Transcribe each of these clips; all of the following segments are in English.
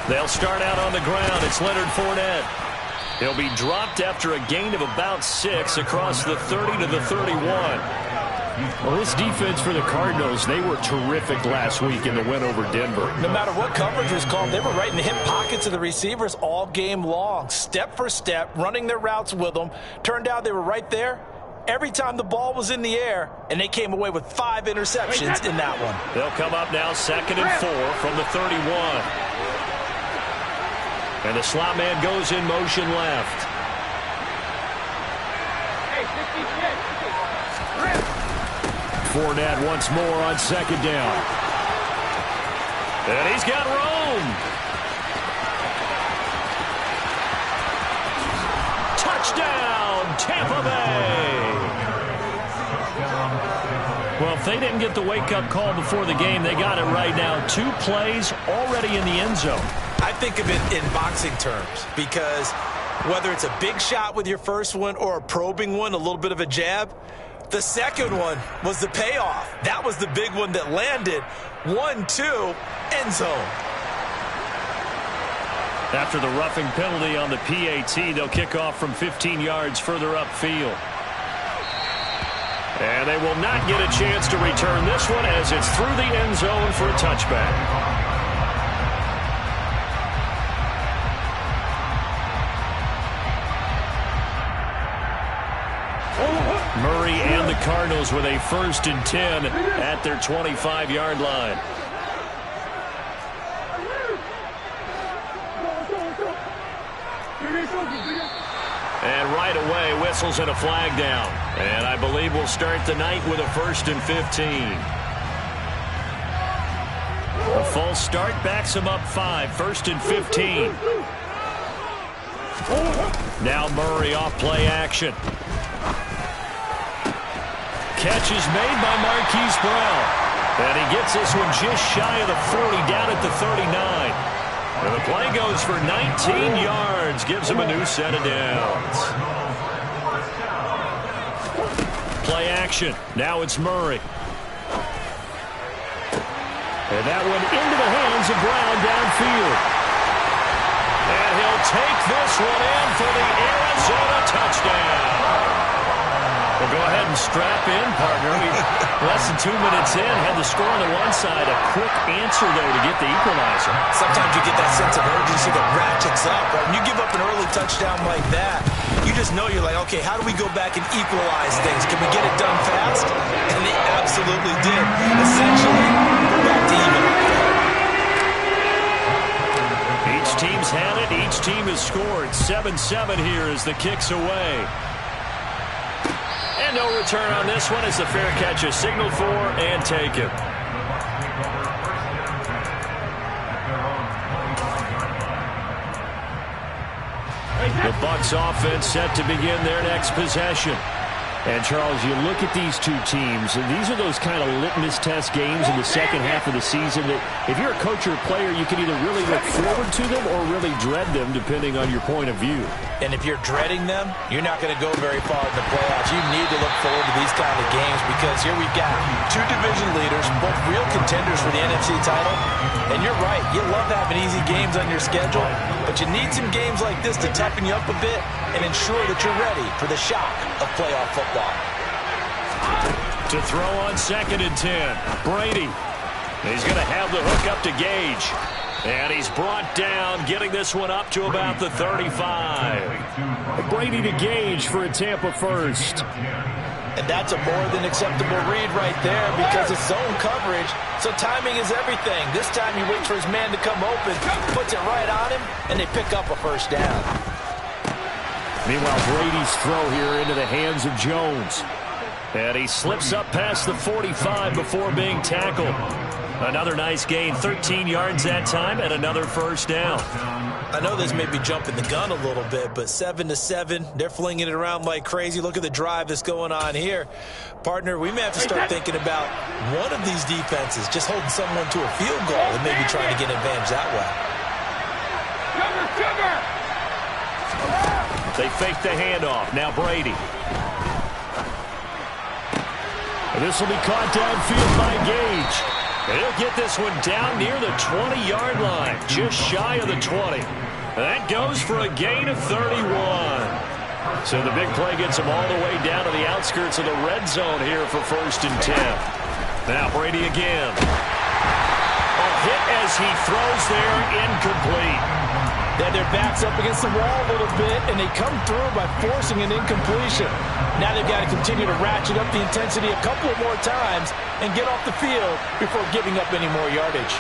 They'll start out on the ground. It's Leonard Fournette. He'll be dropped after a gain of about 6 across the 30 to the 31. Well, this defense for the Cardinals, they were terrific last week in the win over Denver. No matter what coverage was called, they were right in the hip pockets of the receivers all game long. Step for step, running their routes with them. Turned out they were right there every time the ball was in the air, and they came away with 5 interceptions in that one. They'll come up now 2nd and 4 from the 31. And the slot man goes in motion left. Fournette once more on 2nd down. And he's got room. Touchdown, Tampa Bay. Well, if they didn't get the wake-up call before the game, they got it right now. 2 plays already in the end zone. I think of it in boxing terms because whether it's a big shot with your first one or a probing one, a little bit of a jab, the second one was the payoff. That was the big one that landed. 1-2, end zone. After the roughing penalty on the PAT, they'll kick off from 15 yards further upfield. And they will not get a chance to return this one as it's through the end zone for a touchback. Murray and the Cardinals with a 1st and 10 at their 25-yard line. And right away, whistles and a flag down. And I believe we'll start the night with a 1st and 15. A false start backs him up 5. 1st and 15. Now Murray off play action. Catch is made by Marquise Brown. And he gets this one just shy of the 40, down at the 39. And the play goes for 19 yards. Gives him a new set of downs. Play action. Now it's Murray. And that one into the hands of Brown downfield. And he'll take this one in for the Arizona touchdown. Well, go ahead and strap in, partner. Less than 2 minutes in, had the score on the one side. A quick answer, though, to get the equalizer. Sometimes you get that sense of urgency that ratchets up. Right? When you give up an early touchdown like that, you just know you're like, okay, how do we go back and equalize things? Can we get it done fast? And they absolutely did. Essentially, we're back to even. Each team's had it. Each team has scored. 7-7 here as the kick's away. And no return on this one as the fair catch is signaled for and taken. The Bucs offense set to begin their next possession. And, Charles, you look at these two teams, and these are those kind of litmus test games in the second half of the season that if you're a coach or a player, you can either really look forward to them or really dread them, depending on your point of view. And if you're dreading them, you're not going to go very far in the playoffs. You need to look forward to these kind of games because here we've got 2 division leaders, both real contenders for the NFC title. And you're right, you love having easy games on your schedule, but you need some games like this to toughen you up a bit and ensure that you're ready for the shock of playoff football. To throw on 2nd and 10, Brady. He's going to have the hook up to Gage. And he's brought down, getting this one up to about the 35. Brady to Gage for a Tampa first. And that's a more than acceptable read right there because it's zone coverage, so timing is everything. This time he waits for his man to come open, puts it right on him, and they pick up a first down. Meanwhile, Brady's throw here into the hands of Jones. And he slips up past the 45 before being tackled. Another nice gain, 13 yards that time, and another first down. I know this may be jumping the gun a little bit, but 7-7, they're flinging it around like crazy. Look at the drive that's going on here. Partner, we may have to start thinking about one of these defenses just holding someone to a field goal and maybe trying to get an advantage that way. They fake the handoff. Now Brady. And this will be caught downfield by Gage. He'll get this one down near the 20-yard line, just shy of the 20. That goes for a gain of 31. So the big play gets him all the way down to the outskirts of the red zone here for 1st and 10. Now Brady again. A hit as he throws there, incomplete. They had their backs up against the wall a little bit, and they come through by forcing an incompletion. Now they've got to continue to ratchet up the intensity a couple of more times and get off the field before giving up any more yardage.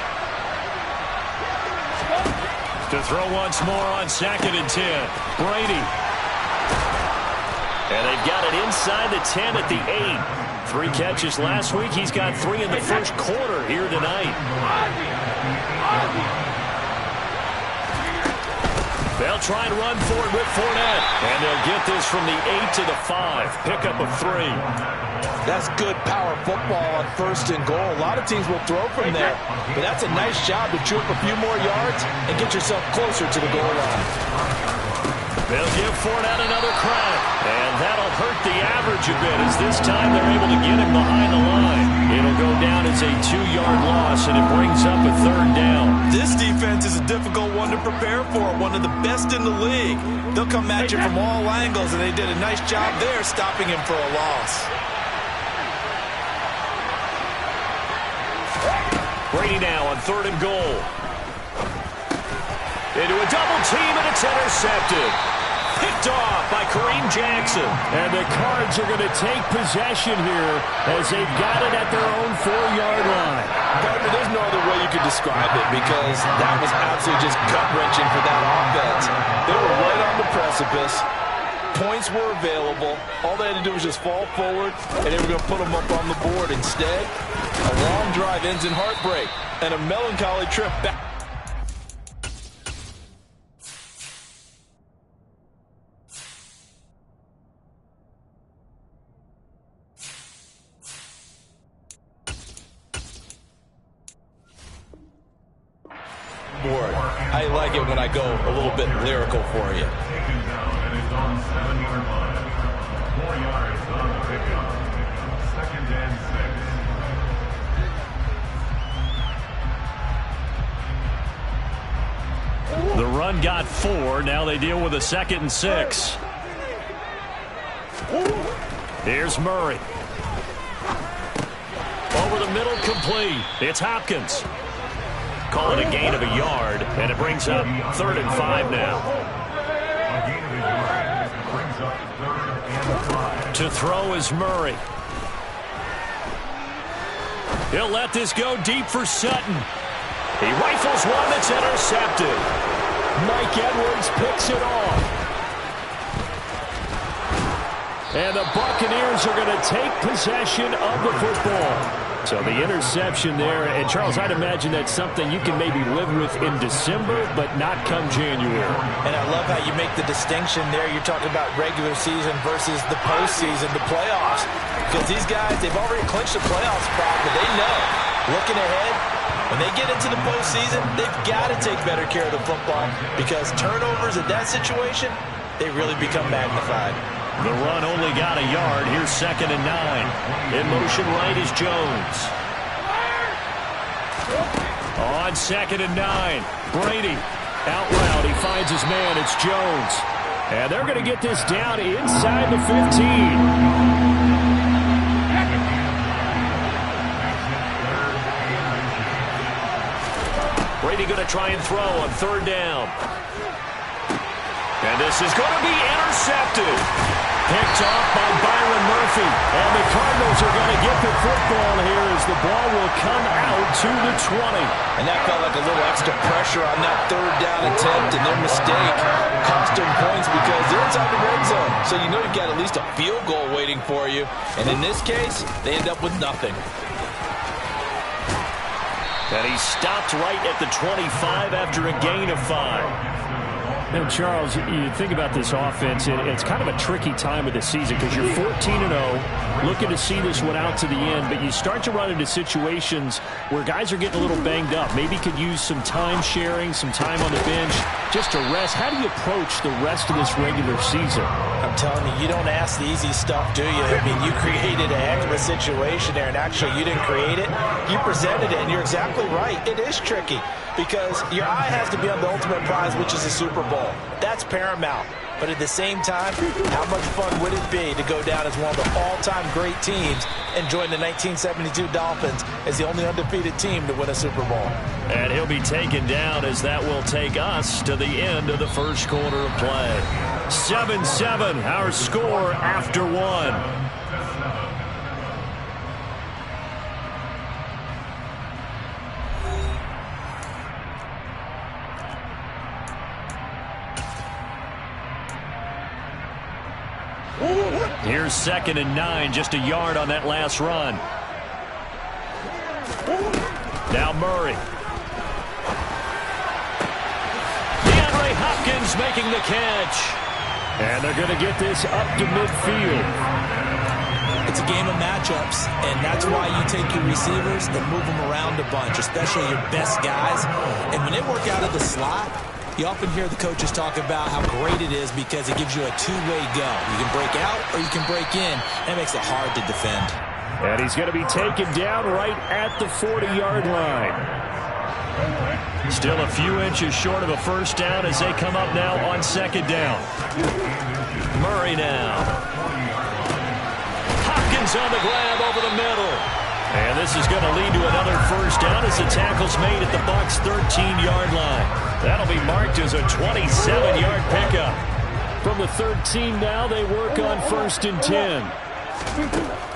To throw once more on 2nd and 10. Brady. And they've got it inside the 10 at the 8. 3 catches last week. He's got 3 in the first quarter here tonight. They'll try and run for it with Fournette. And they'll get this from the 8 to the 5. Pickup of 3. That's good power football on 1st and goal. A lot of teams will throw from there. But that's a nice job to chew up a few more yards and get yourself closer to the goal line. They'll give Fournette another crack. And that'll hurt the average a bit as this time they're able to get him behind the line. It'll go down as a 2-yard loss, and it brings up a 3rd down. This defense is a difficult one to prepare for, one of the best in the league. They'll come at you from all angles, and they did a nice job there stopping him for a loss. Brady now on 3rd and goal. Into a double team, and it's intercepted. Picked off by Kareem Jackson. And the Cards are going to take possession here as they've got it at their own 4-yard line. Gardner, there's no other way you could describe it because that was absolutely just gut-wrenching for that offense. They were right on the precipice. Points were available. All they had to do was just fall forward, and they were going to put them up on the board. Instead, a long drive ends in heartbreak and a melancholy trip back. I like it when I go a little bit lyrical for you. The run got 4. Now they deal with a 2nd and 6. Here's Murray. Over the middle, complete. It's Hopkins. Call it a gain of a yard, and it brings up 3rd and 5 now. To throw is Murray. He'll let this go deep for Sutton. He rifles one that's intercepted. Mike Edwards picks it off. And the Buccaneers are going to take possession of the football. So the interception there, and Charles, I'd imagine that's something you can maybe live with in December, but not come January. And I love how you make the distinction there. You're talking about regular season versus the postseason, the playoffs. Because these guys, they've already clinched the playoff spot, but they know, looking ahead, when they get into the postseason, they've got to take better care of the football because turnovers in that situation, they really become magnified. The run only got a yard. Here's 2nd and 9. In motion right is Jones. On 2nd and 9. Brady out route. He finds his man. It's Jones. And they're going to get this down inside the 15. Brady going to try and throw on 3rd down. And this is going to be intercepted. Picked off by Byron Murphy. And the Cardinals are going to get the football here as the ball will come out to the 20. And that felt like a little extra pressure on that 3rd down attempt, and their mistake cost them points because they're inside the red zone. So you know you've got at least a field goal waiting for you. And in this case, they end up with nothing. And he stopped right at the 25 after a gain of 5. And Charles, you think about this offense, it's kind of a tricky time of the season because you're 14-0, looking to see this one out to the end, but you start to run into situations where guys are getting a little banged up. Maybe could use some time sharing, some time on the bench just to rest. How do you approach the rest of this regular season? I'm telling you, you don't ask the easy stuff, do you? I mean, you created a heck of a situation there, and actually you didn't create it. You presented it, and you're exactly right. It is tricky because your eye has to be on the ultimate prize, which is the Super Bowl. That's paramount. But at the same time, how much fun would it be to go down as one of the all-time great teams and join the 1972 Dolphins as the only undefeated team to win a Super Bowl? And he'll be taken down as that will take us to the end of the first quarter of play. 7-7, our score after one. Here's 2nd and 9, just a yard on that last run. Now Murray. Hopkins making the catch. And they're going to get this up to midfield. It's a game of matchups, and that's why you take your receivers and move them around a bunch, especially your best guys. And when they work out of the slot, you often hear the coaches talk about how great it is because it gives you a two-way go. You can break out or you can break in, and it makes it hard to defend. And he's going to be taken down right at the 40-yard line. Still a few inches short of a first down as they come up now on 2nd down. Murray now. Hopkins on the grab over the middle. And this is going to lead to another first down as the tackle's made at the Bucs' 13-yard line. That'll be marked as a 27-yard pickup. From the 13 now, they work on 1st and 10.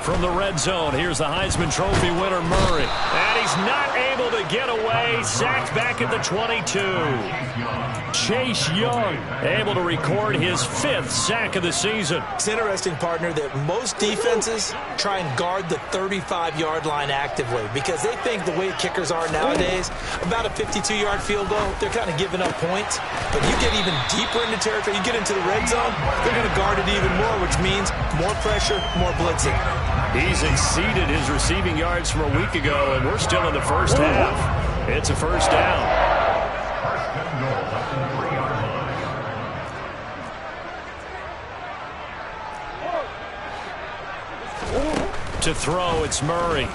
From the red zone, here's the Heisman Trophy winner, Murray. And he's not able to get away. Sacked back at the 22. Chase Young able to record his 5th sack of the season. It's interesting, partner, that most defenses try and guard the 35-yard line actively because they think the way kickers are nowadays, about a 52-yard field goal, they're kind of giving up points. But you get even deeper into territory, you get into the red zone, they're going to guard it even more, which means more pressure, more blitzing. He's exceeded his receiving yards from a week ago, and we're still in the first half. It's a first down. To throw, it's Murray.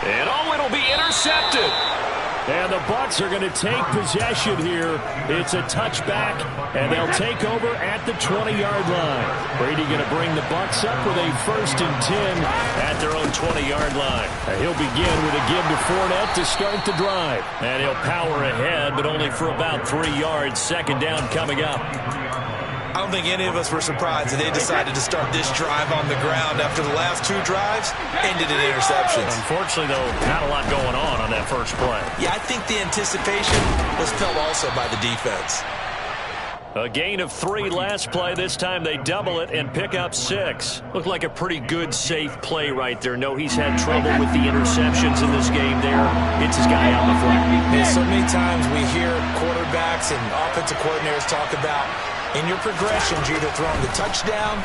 And it'll be intercepted. And the Bucs are going to take possession here. It's a touchback, and they'll take over at the 20-yard line. Brady going to bring the Bucs up with a 1st and 10 at their own 20-yard line. And he'll begin with a give to Fournette to start the drive. And he'll power ahead, but only for about 3 yards. 2nd down coming up. I don't think any of us were surprised that they decided to start this drive on the ground after the last 2 drives ended in interceptions. Unfortunately, though, not a lot going on that first play. Yeah, I think the anticipation was felt also by the defense. A gain of 3 last play. This time they double it and pick up 6. Looked like a pretty good, safe play right there. No, he's had trouble with the interceptions in this game there. It's his guy out in the front. And so many times we hear quarterbacks and offensive coordinators talk about in your progressions, you're either throwing the touchdown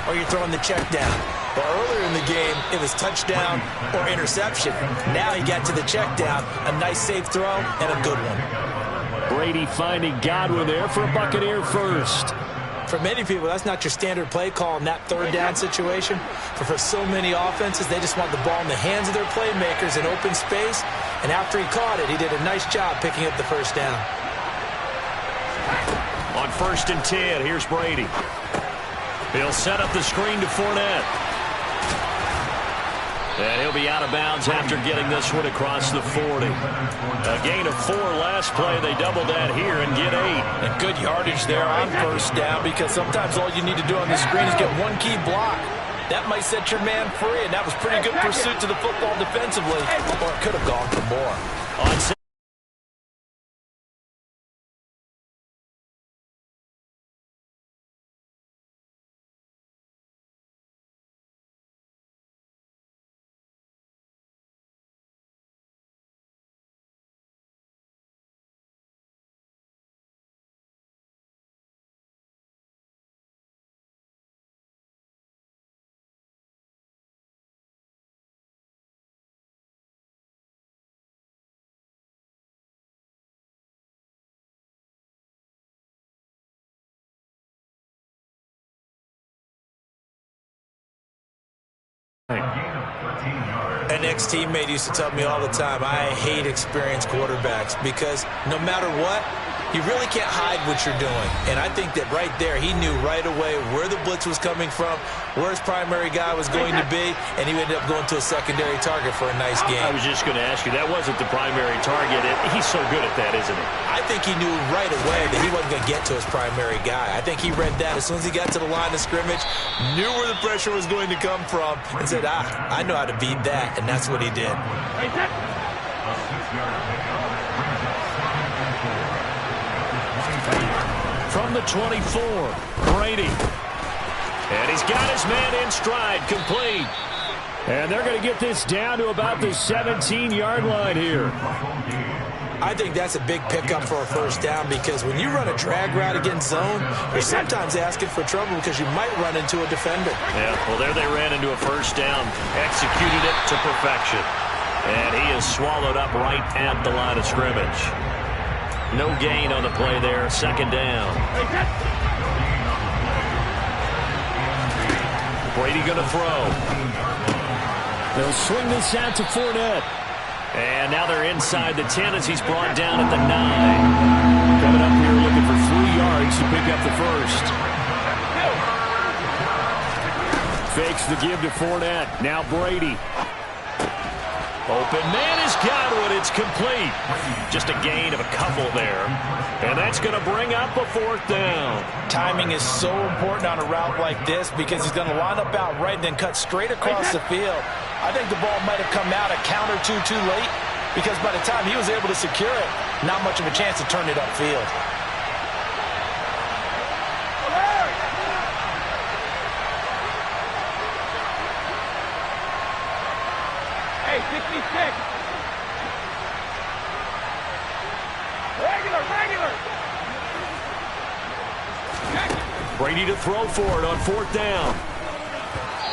or you're throwing the check down. But earlier in the game, it was touchdown or interception. Now he got to the check down, a nice safe throw, and a good one. Brady finding Godwin there for a Buccaneer first. For many people, that's not your standard play call in that 3rd down situation. But for so many offenses, they just want the ball in the hands of their playmakers in open space. And after he caught it, he did a nice job picking up the first down. On 1st and 10, here's Brady. He'll set up the screen to Fournette. And he'll be out of bounds after getting this one across the 40. A gain of 4 last play. They double that here and get 8. And good yardage there on 1st down because sometimes all you need to do on the screen is get one key block. That might set your man free, and that was pretty good pursuit to the football defensively, or it could have gone for more. On An ex-teammate used to tell me all the time, I hate experienced quarterbacks because no matter what, you really can't hide what you're doing. And I think that right there, he knew right away where the blitz was coming from, where his primary guy was going to be, and he ended up going to a secondary target for a nice game. I was just going to ask you, that wasn't the primary target. He's so good at that, isn't he? I think he knew right away that he wasn't going to get to his primary guy. I think he read that as soon as he got to the line of scrimmage, knew where the pressure was going to come from, and said, I know how to beat that, and that's what he did. From the 24, Brady. And he's got his man in stride, complete. And they're going to get this down to about the 17-yard line here. I think that's a big pickup for a first down because when you run a drag route against zone, you're sometimes asking for trouble because you might run into a defender. Yeah, well, there they ran into a first down, executed it to perfection. And he is swallowed up right at the line of scrimmage. No gain on the play there, second down. Brady going to throw. They'll swing this out to Fournette. And now they're inside the 10 as he's brought down at the 9. Coming up here looking for 3 yards to pick up the first. Fakes the give to Fournette. Now Brady. Open man has got one. It's complete. Just a gain of a couple there. And that's going to bring up a fourth down. Timing is so important on a route like this because he's going to line up out right and then cut straight across the field. I think the ball might have come out a count or two too late because by the time he was able to secure it, not much of a chance to turn it upfield. Hey, 66. Regular. Brady to throw for it on fourth down.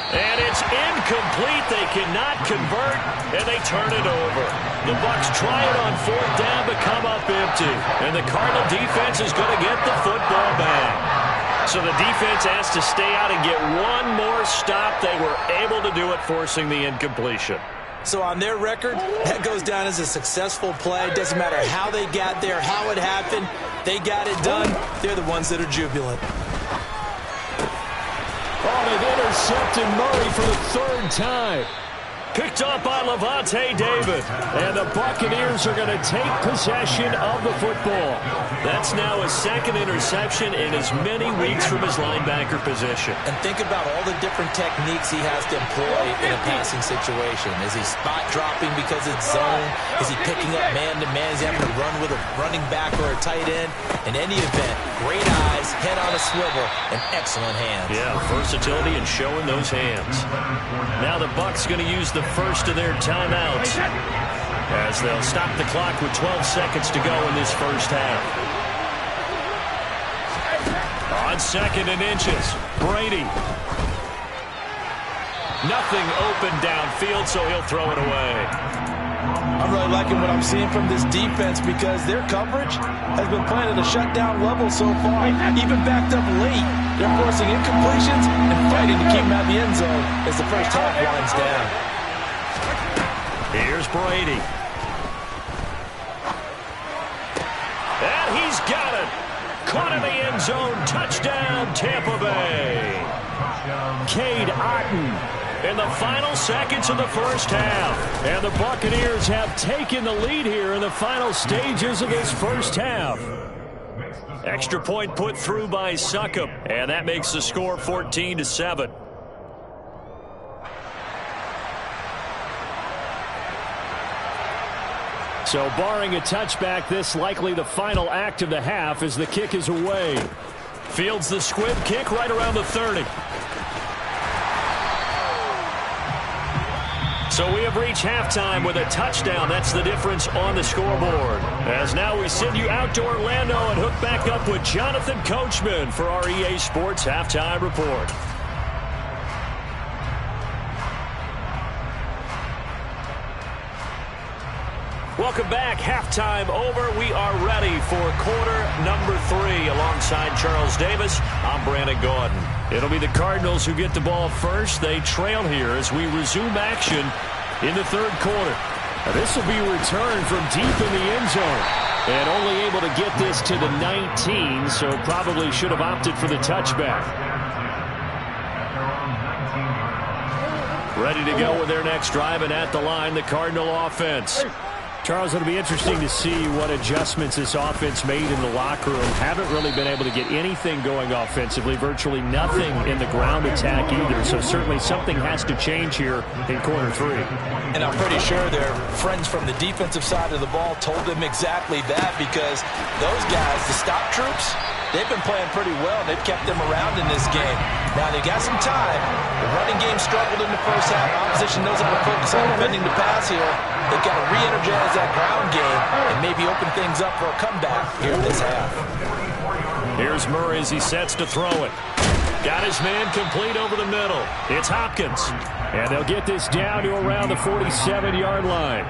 And it's incomplete. They cannot convert, and they turn it over. The Bucs try it on fourth down, but come up empty. And the Cardinal defense is going to get the football back. So the defense has to stay out and get one more stop. They were able to do it, forcing the incompletion. So on their record, that goes down as a successful play. Doesn't matter how they got there, how it happened. They got it done. They're the ones that are jubilant. Oh, they've intercepted Murray for the third time. Picked up by Levante David. And the Buccaneers are going to take possession of the football. That's now his second interception in as many weeks from his linebacker position. And think about all the different techniques he has to employ in a passing situation. Is he spot dropping because it's zone? Is he picking up man-to-man? Is he having to run with a running back or a tight end? In any event, great eyes, head on a swivel, and excellent hands. Yeah, versatility and showing those hands. Now the Bucs going to use the first of their timeouts as they'll stop the clock with 12 seconds to go in this first half. On second and inches, Brady. Nothing open downfield, so he'll throw it away. I'm really liking what I'm seeing from this defense because their coverage has been playing at a shutdown level so far. Even backed up late, they're forcing incompletions and fighting to keep them out of the end zone as the first half winds down. Here's Brady. And he's got it. Caught in the end zone. Touchdown, Tampa Bay. Cade Otton in the final seconds of the first half. And the Buccaneers have taken the lead here in the final stages of this first half. Extra point put through by Succop. And that makes the score 14-7. So barring a touchback, this likely the final act of the half as the kick is away. Fields the squib kick right around the 30. So we have reached halftime with a touchdown. That's the difference on the scoreboard. As now we send you out to Orlando and hook back up with Jonathan Coachman for our EA Sports Halftime Report. Welcome back. Halftime over. We are ready for quarter number 3. Alongside Charles Davis, I'm Brandon Gordon. It'll be the Cardinals who get the ball first. They trail here as we resume action in the third quarter. Now, this will be a return from deep in the end zone. And only able to get this to the 19, so probably should have opted for the touchback. Ready to go with their next drive, and at the line, the Cardinal offense. Charles, it'll be interesting to see what adjustments this offense made in the locker room. Haven't really been able to get anything going offensively, virtually nothing in the ground attack either. So certainly something has to change here in quarter 3. And I'm pretty sure their friends from the defensive side of the ball told them exactly that, because those guys, the stop troops, they've been playing pretty well. They've kept them around in this game. Now, they got some time. The running game struggled in the first half. Opposition knows how to focus on defending the pass here. They've got to re-energize that ground game and maybe open things up for a comeback here in this half. Here's Murray as he sets to throw it. Got his man complete over the middle. It's Hopkins. And they'll get this down to around the 47-yard line.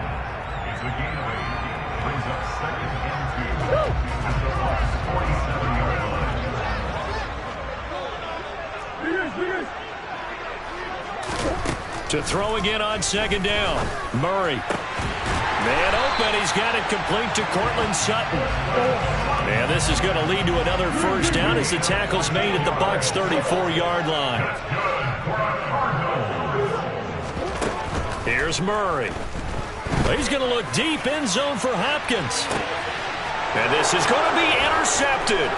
To throw again on second down. Murray. Man open. He's got it complete to Cortland Sutton. And this is going to lead to another first down as the tackle's made at the Bucs' 34-yard line. Here's Murray. He's going to look deep, end zone for Hopkins. And this is going to be intercepted.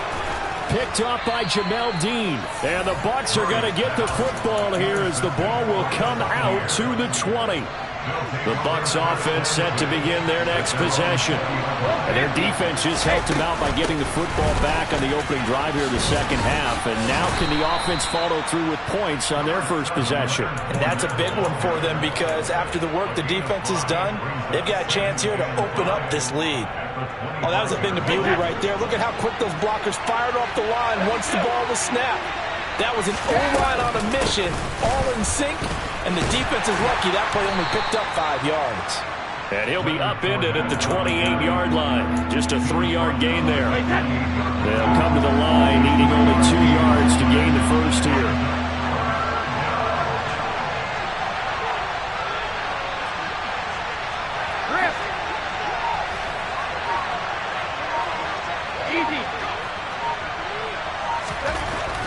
Picked off by Jamel Dean. And the Bucs are going to get the football here as the ball will come out to the 20. The Bucs offense set to begin their next possession. And their defense just helped them out by getting the football back on the opening drive here in the second half. And now can the offense follow through with points on their first possession? And that's a big one for them, because after the work the defense has done, they've got a chance here to open up this lead. Oh, that was a thing of beauty right there. Look at how quick those blockers fired off the line once the ball was snapped. That was an O-line on a mission, all in sync, and the defense is lucky that play only picked up 5 yards. And he'll be upended at the 28-yard line. Just a 3-yard gain there. They'll come to the line needing only 2 yards to gain the first here.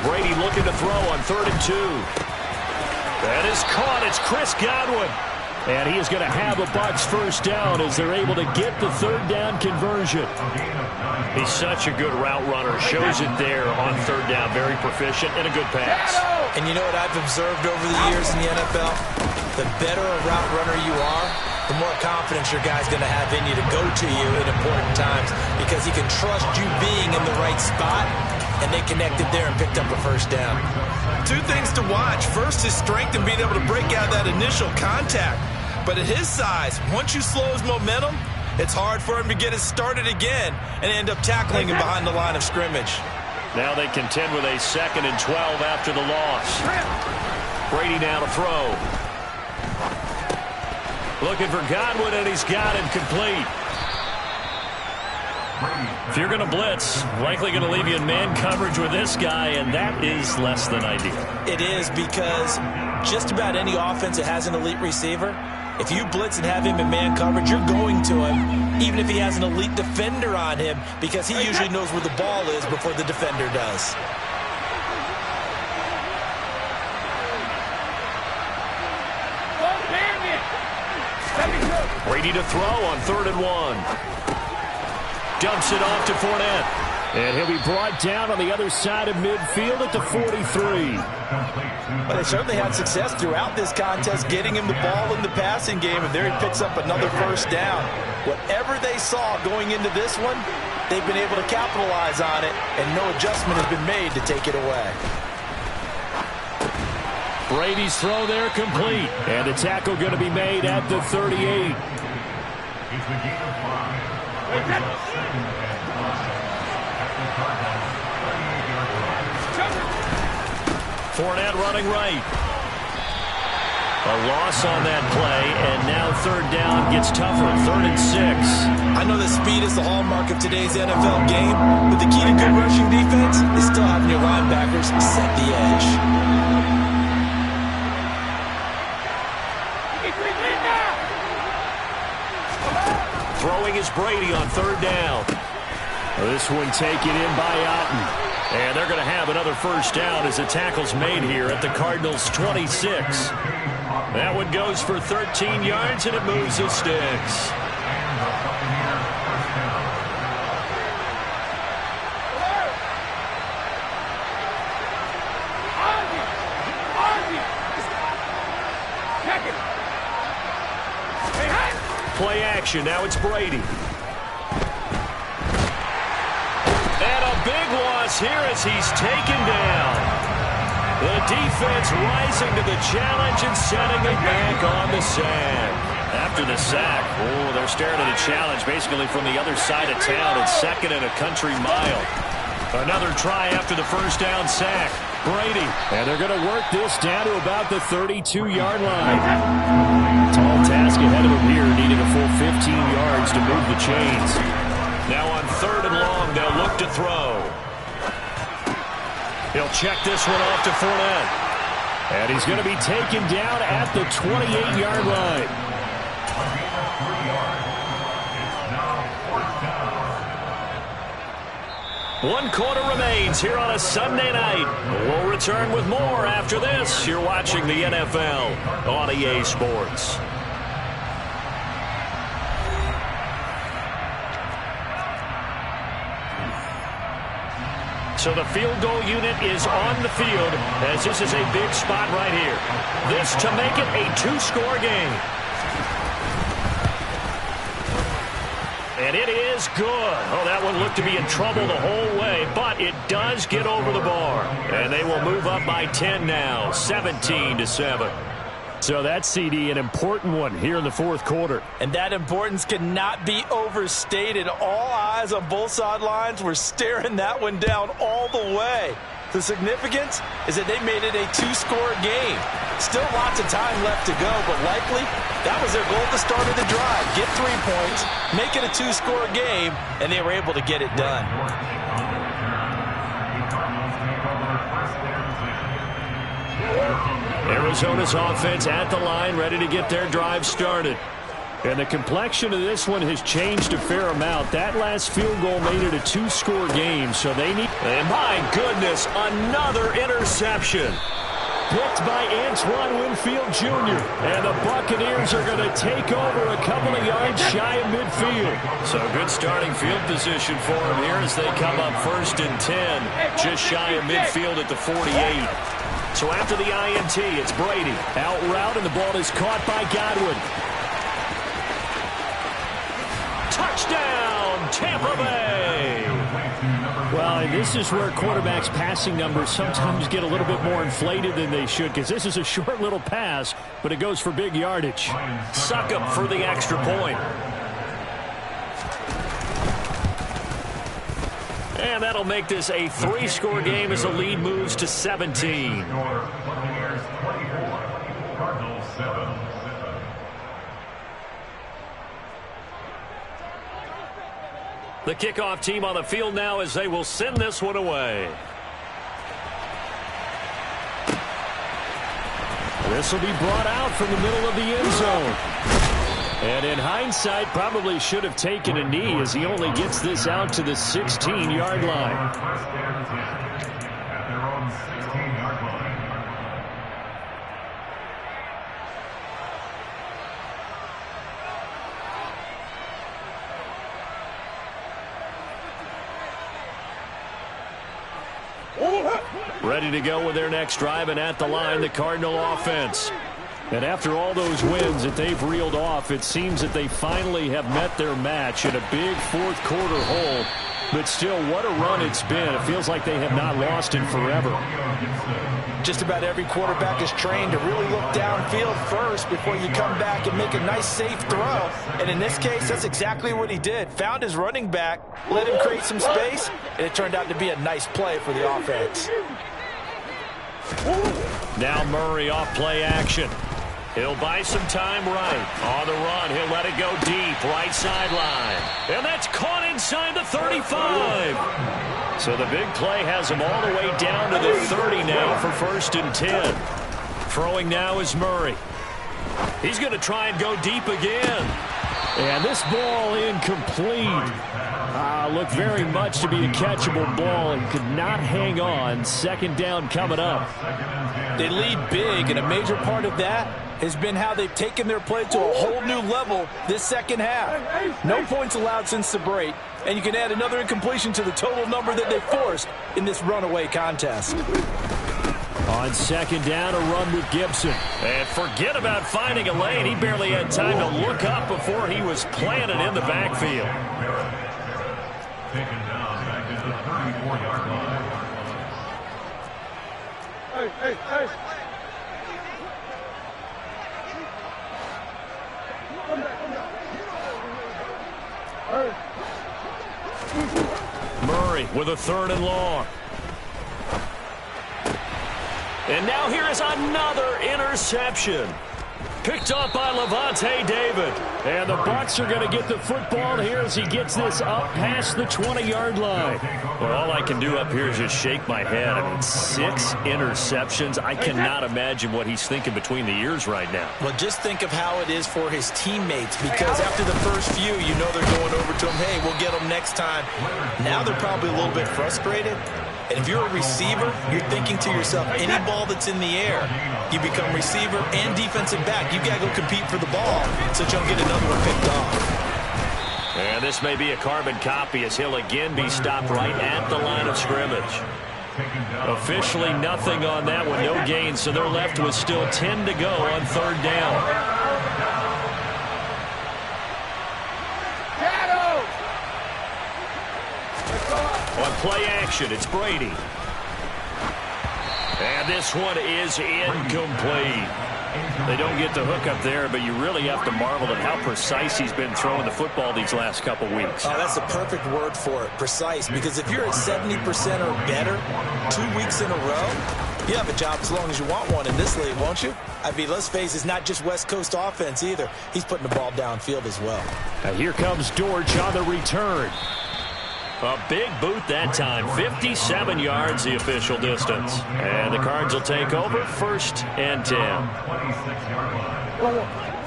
Brady looking to throw on 3rd and 2. That is caught. It's Chris Godwin. And he is going to have a Bucs first down as they're able to get the 3rd down conversion. He's such a good route runner. Shows it there on 3rd down. Very proficient and a good pass. And you know what I've observed over the years in the NFL? The better a route runner you are, the more confidence your guy's going to have in you to go to you in important times, because he can trust you being in the right spot. And they connected there and picked up a first down. 2 things to watch. First, his strength and being able to break out that initial contact. But at his size, once you slow his momentum, it's hard for him to get it started again and end up tackling him behind the line of scrimmage. Now they contend with a 2nd and 12 after the loss. Brady now to throw. Looking for Godwin, and he's got him complete. If you're going to blitz, likely going to leave you in man coverage with this guy, and that is less than ideal. It is, because just about any offense that has an elite receiver, if you blitz and have him in man coverage, you're going to him, even if he has an elite defender on him, because he usually knows where the ball is before the defender does. Brady to throw on 3rd and 1. Dumps it off to Fournette. And he'll be brought down on the other side of midfield at the 43. But they certainly had success throughout this contest getting him the ball in the passing game, and there he picks up another first down. Whatever they saw going into this one, they've been able to capitalize on it, and no adjustment has been made to take it away. Brady's throw there complete. And the tackle going to be made at the 38. Fournette running right. A loss on that play, and now third down gets tougher. 3rd and 6. I know that speed is the hallmark of today's NFL game, but the key to good rushing defense is still having your linebackers set the edge. Throwing is Brady on 3rd down. This one taken in by Otten. And they're going to have another first down as the tackle's made here at the Cardinals' 26. That one goes for 13 yards, and it moves the sticks. Play action. Now it's Brady. And a big loss here as he's taken down. The defense rising to the challenge and setting it back on the sack. After the sack, they're staring at a challenge basically from the other side of town. It's 2nd and a country mile. Another try after the first down sack. Brady. And they're going to work this down to about the 32-yard line. Tall task ahead of him here. Needed a full 15 yards to move the chains. Now on 3rd and long, they'll look to throw. He'll check this one off to Fournette. And he's going to be taken down at the 28-yard line. One quarter remains here on a Sunday night. We'll return with more after this. You're watching the NFL on EA Sports. So the field goal unit is on the field as this is a big spot right here. This to make it a 2-score game. And it is good. Oh, that one looked to be in trouble the whole way, but it does get over the bar. And they will move up by 10 now, 17-7. So that, CD, an important one here in the 4th quarter. And that importance cannot be overstated. All eyes on both sidelines were staring that one down all the way. The significance is that they made it a 2-score game. Still lots of time left to go, but likely that was their goal at the start of the drive. Get 3 points, make it a 2-score game, and they were able to get it done. Arizona's offense at the line, ready to get their drive started. And the complexion of this one has changed a fair amount. That last field goal made it a 2-score game, so they need... And my goodness, another interception. Picked by Antoine Winfield Jr. And the Buccaneers are going to take over a couple of yards shy of midfield. So good starting field position for them here as they come up 1st and 10, just shy of midfield at the 48. So after the INT, it's Brady. Out route, and the ball is caught by Godwin. Touchdown, Tampa Bay! Well, and this is where quarterbacks' passing numbers sometimes get a little bit more inflated than they should, because this is a short little pass, but it goes for big yardage. Succop for the extra point. And that'll make this a 3-score game as the lead moves to 17. The kickoff team on the field now as they will send this one away. This will be brought out from the middle of the end zone. And in hindsight, probably should have taken a knee as he only gets this out to the 16-yard line. Ready to go with their next drive, and at the line, the Cardinal offense. And after all those wins that they've reeled off, it seems that they finally have met their match in a big 4th quarter hole. But still, what a run it's been. It feels like they have not lost in forever. Just about every quarterback is trained to really look downfield first before you come back and make a nice, safe throw. And in this case, that's exactly what he did. Found his running back, let him create some space, and it turned out to be a nice play for the offense. Now Murray off play action. He'll buy some time right. On the run, he'll let it go deep, right sideline. And that's caught inside the 35. So the big play has him all the way down to the 30 now for 1st and 10. Throwing now is Murray. He's going to try and go deep again. And this ball incomplete. Looked very much to be a catchable ball and could not hang on. 2nd down coming up. They lead big, and a major part of that has been how they've taken their play to a whole new level this 2nd half. No points allowed since the break, and you can add another incompletion to the total number that they forced in this runaway contest. On 2nd down, a run with Gibson. And forget about finding a lane. He barely had time to look up before he was planted in the backfield. Taken down back at the 34-yard line. Hey. Murray with a 3rd and long. And now here is another interception. Picked up by Levante David. And the Bucs are going to get the football here as he gets this up past the 20-yard line. Well, all I can do up here is just shake my head. I mean, 6 interceptions. I cannot imagine what he's thinking between the ears right now. Well, just think of how it is for his teammates, because after the first few, you know they're going over to him, hey, we'll get them next time. Now they're probably a little bit frustrated. And if you're a receiver, you're thinking to yourself, any ball that's in the air, you become receiver and defensive back. You've got to go compete for the ball so you don't get another one picked off. And this may be a carbon copy as he'll again be stopped right at the line of scrimmage. Officially nothing on that one, no gain, so they're left with still 10 to go on 3rd down. On play action, it's Brady. And this one is incomplete. They don't get the hook up there, but you really have to marvel at how precise he's been throwing the football these last couple weeks. Oh, that's the perfect word for it, precise. Because if you're at 70% or better 2 weeks in a row, you have a job as long as you want one in this league, won't you? I mean, let's face it, it's not just West Coast offense either. He's putting the ball downfield as well. Now here comes Dortch on the return. A big boot that time. 57 yards the official distance. And the Cards will take over 1st and 10.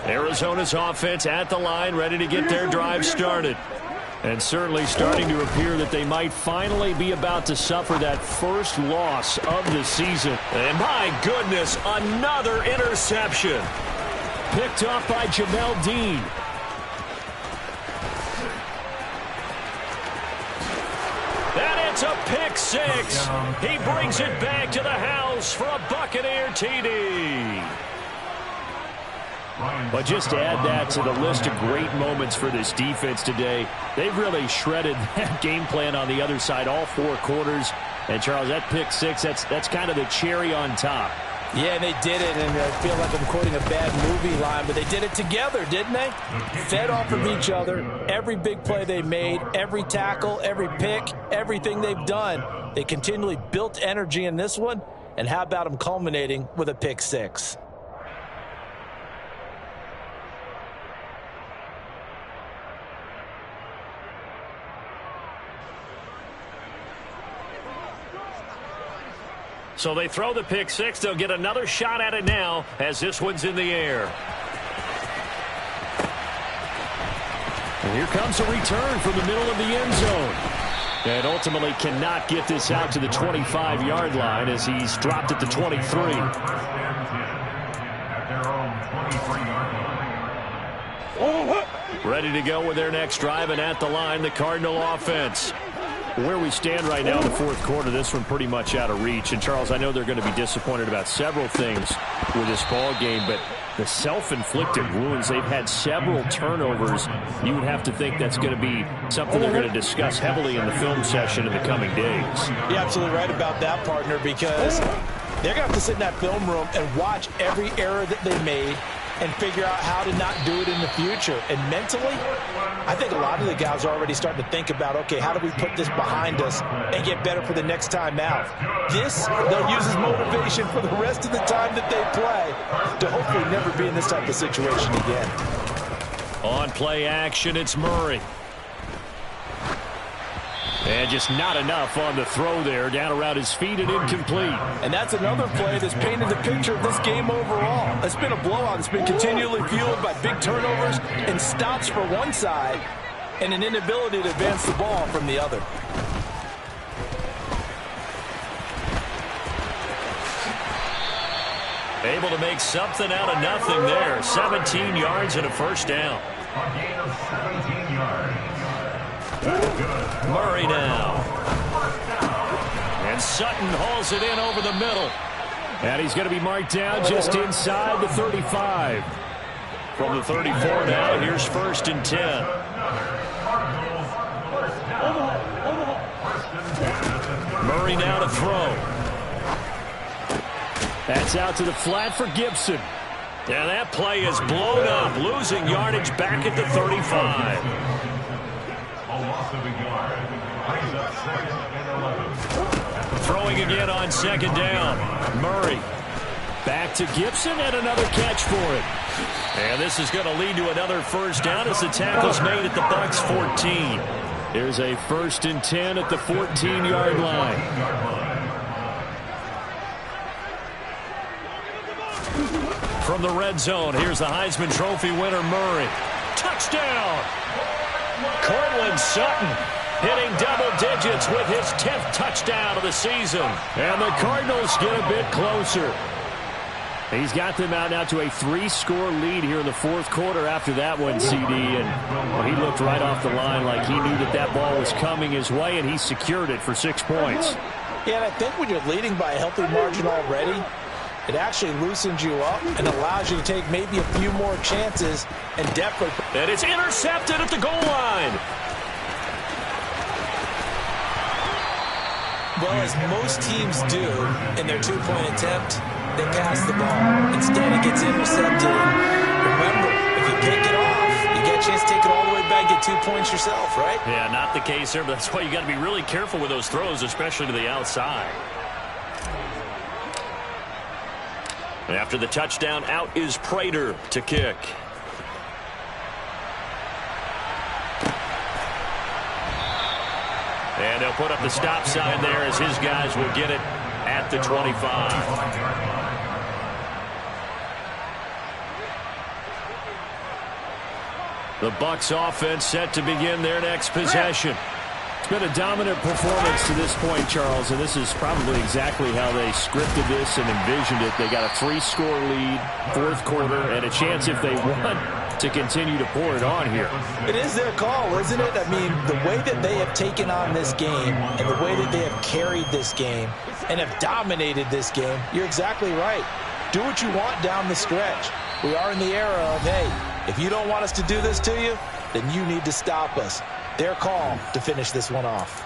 Arizona's offense at the line, ready to get their drive started. And certainly starting to appear that they might finally be about to suffer that first loss of the season. And my goodness, another interception. Picked off by Jamel Dean. And it's a pick 6. He brings it back to the house for a Buccaneer TD. But just add that to the list of great moments for this defense today. They've really shredded that game plan on the other side all 4 quarters. And, Charles, that pick 6, that's kind of the cherry on top. Yeah, they did it, and I feel like I'm quoting a bad movie line, but they did it together, didn't they? Fed off of each other. Every big play they made, every tackle, every pick, everything they've done. They continually built energy in this one, and how about them culminating with a pick 6? So they throw the pick 6. They'll get another shot at it now as this one's in the air. And here comes a return from the middle of the end zone. And ultimately cannot get this out to the 25-yard line as he's dropped at the 23. Ready to go with their next drive, and at the line, the Cardinal offense. Where we stand right now in the 4th quarter, this one pretty much out of reach. And, Charles, I know they're going to be disappointed about several things with this ball game, but the self-inflicted wounds, they've had several turnovers. You would have to think that's going to be something they're going to discuss heavily in the film session in the coming days. You're absolutely right about that, partner, because they're going to have to sit in that film room and watch every error that they made, and figure out how to not do it in the future. And mentally, I think a lot of the guys are already starting to think about, okay, how do we put this behind us and get better for the next time out? This, they'll use as motivation for the rest of the time that they play to hopefully never be in this type of situation again. On play action, it's Murray. And just not enough on the throw there. Down around his feet and incomplete. And that's another play that's painted the picture of this game overall. It's been a blowout. It's been continually fueled by big turnovers and stops for one side and an inability to advance the ball from the other. Able to make something out of nothing there. 17 yards and a first down. A gain of 17 yards. Murray now. And Sutton hauls it in over the middle. And he's going to be marked down just inside the 35. From the 34 now, here's 1st and 10. Murray now to throw. That's out to the flat for Gibson. And that play is blown up, losing yardage back at the 35. Throwing again on 2nd down. Murray back to Gibson and another catch for it. And this is going to lead to another first down as the tackle's made at the Bucs 14. Here's a 1st and 10 at the 14-yard line. From the red zone, here's the Heisman Trophy winner, Murray. Touchdown! Cortland Sutton hitting double digits with his 10th touchdown of the season. And the Cardinals get a bit closer. He's got them out now to a 3-score lead here in the 4th quarter after that one, CD. And well, he looked right off the line like he knew that that ball was coming his way, and he secured it for 6 points. Yeah, and I think when you're leading by a healthy margin already, it actually loosens you up and allows you to take maybe a few more chances and definitely. And it's intercepted at the goal line. Well, as most teams do in their 2-point attempt, they pass the ball. Instead, it gets intercepted. And remember, if you pick it off, you get a chance to take it all the way back, get 2 points yourself, right? Yeah, not the case there, but that's why you got to be really careful with those throws, especially to the outside. After the touchdown, out is Prater to kick. And they'll put up the stop sign there as his guys will get it at the 25. The Bucs offense set to begin their next possession. It's been a dominant performance to this point, Charles, and this is probably exactly how they scripted this and envisioned it. They got a 3-score lead, 4th quarter, and a chance if they want to continue to pour it on here. It is their call, isn't it? I mean, the way that they have taken on this game and the way that they have carried this game and have dominated this game, you're exactly right. Do what you want down the stretch. We are in the era of, hey, if you don't want us to do this to you, then you need to stop us. Their call to finish this one off.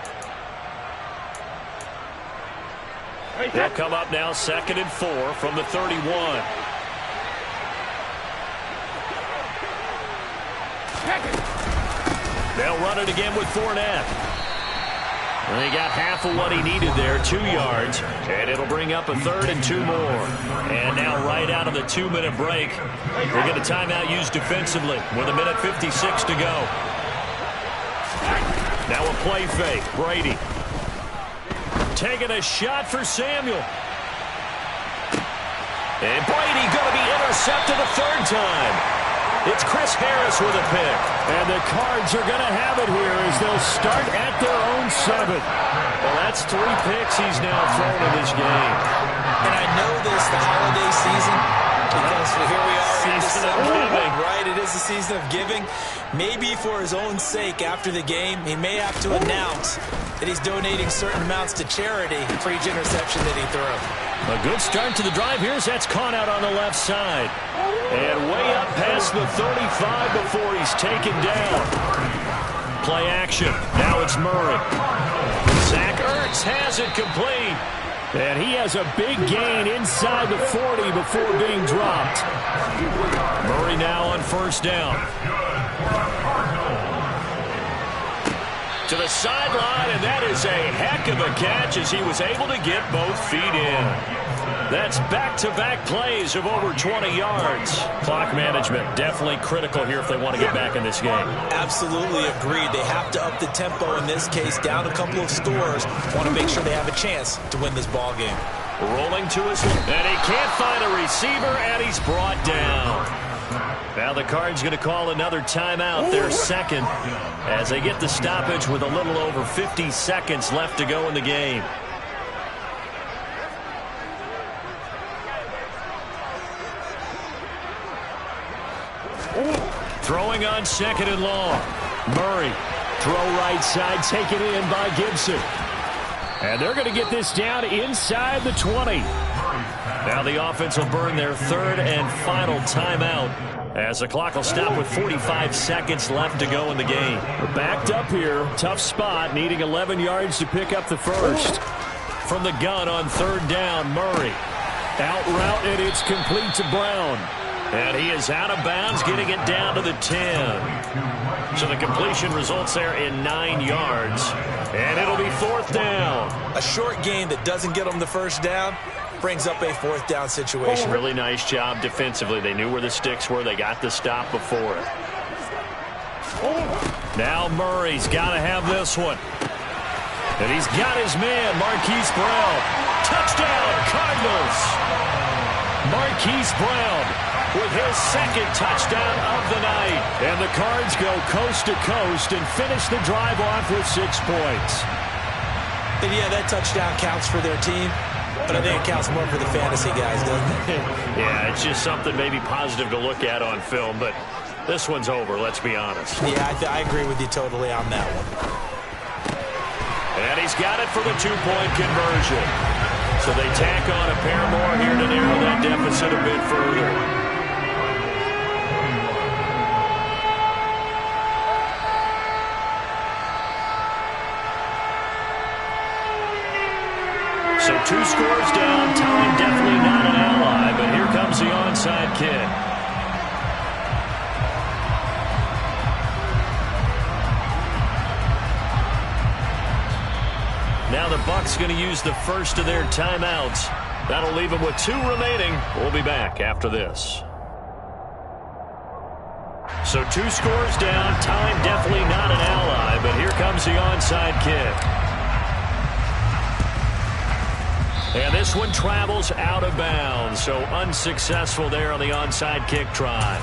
They'll come up now 2nd and 4 from the 31. They'll run it again with Fournette. And they got half of what he needed there, 2 yards. And it'll bring up a 3rd and 2 more. And now right out of the 2-minute break, we'll get a timeout used defensively with 1:56 to go. Now a play fake. Brady taking a shot for Samuel. And Brady going to be intercepted a 3rd time. It's Chris Harris with a pick. And the Cards are going to have it here as they'll start at their own 7. Well, that's 3 picks he's now thrown in this game. And I know this, the holiday season, because here we are in December, right? It is the season of giving. Maybe for his own sake after the game, he may have to announce that he's donating certain amounts to charity for each interception that he threw. A good start to the drive. Here's that's caught out on the left side. And way up past the 35 before he's taken down. Play action. Now it's Murray. Zach Ertz has it complete. And he has a big gain inside the 40 before being dropped. first down. To the sideline, and that is a heck of a catch as he was able to get both feet in. That's back-to-back plays of over 20 yards. Clock management definitely critical here if they want to get back in this game. Absolutely agreed. They have to up the tempo in this case, down a couple of scores. Want to make sure they have a chance to win this ball game. Rolling to his left, and he can't find a receiver, and he's brought down. Now the Cards going to call another timeout, their second, as they get the stoppage with a little over 50 seconds left to go in the game. Throwing on second and long. Murray, throw right side, taken in by Gibson. And they're going to get this down inside the 20. Now the offense will burn their third and final timeout as the clock will stop with 45 seconds left to go in the game. We're backed up here. Tough spot, needing 11 yards to pick up the first. From the gun on third down, Murray. Out route, and it's complete to Brown. And he is out of bounds, getting it down to the 10. So the completion results there in 9 yards. And it'll be fourth down. A short gain that doesn't get them the first down brings up a fourth down situation. Really nice job defensively. They knew where the sticks were. They got the stop before it. Now Murray's got to have this one. And he's got his man, Marquise Brown. Touchdown, Cardinals. Marquise Brown with his second touchdown of the night. And the Cards go coast to coast and finish the drive off with 6 points. And yeah, that touchdown counts for their team, but I think it counts more for the fantasy guys, doesn't it? Yeah, it's just something maybe positive to look at on film, but this one's over, let's be honest. Yeah, I agree with you totally on that one. And he's got it for the 2-point conversion. So they tack on a pair more here to narrow that deficit a bit further. So 2 scores down, time definitely not an ally, but here comes the onside kick. Now the Bucs going to use the first of their timeouts. That'll leave them with 2 remaining. We'll be back after this. So 2 scores down, time definitely not an ally, but here comes the onside kick. And this one travels out of bounds, so unsuccessful there on the onside kick try.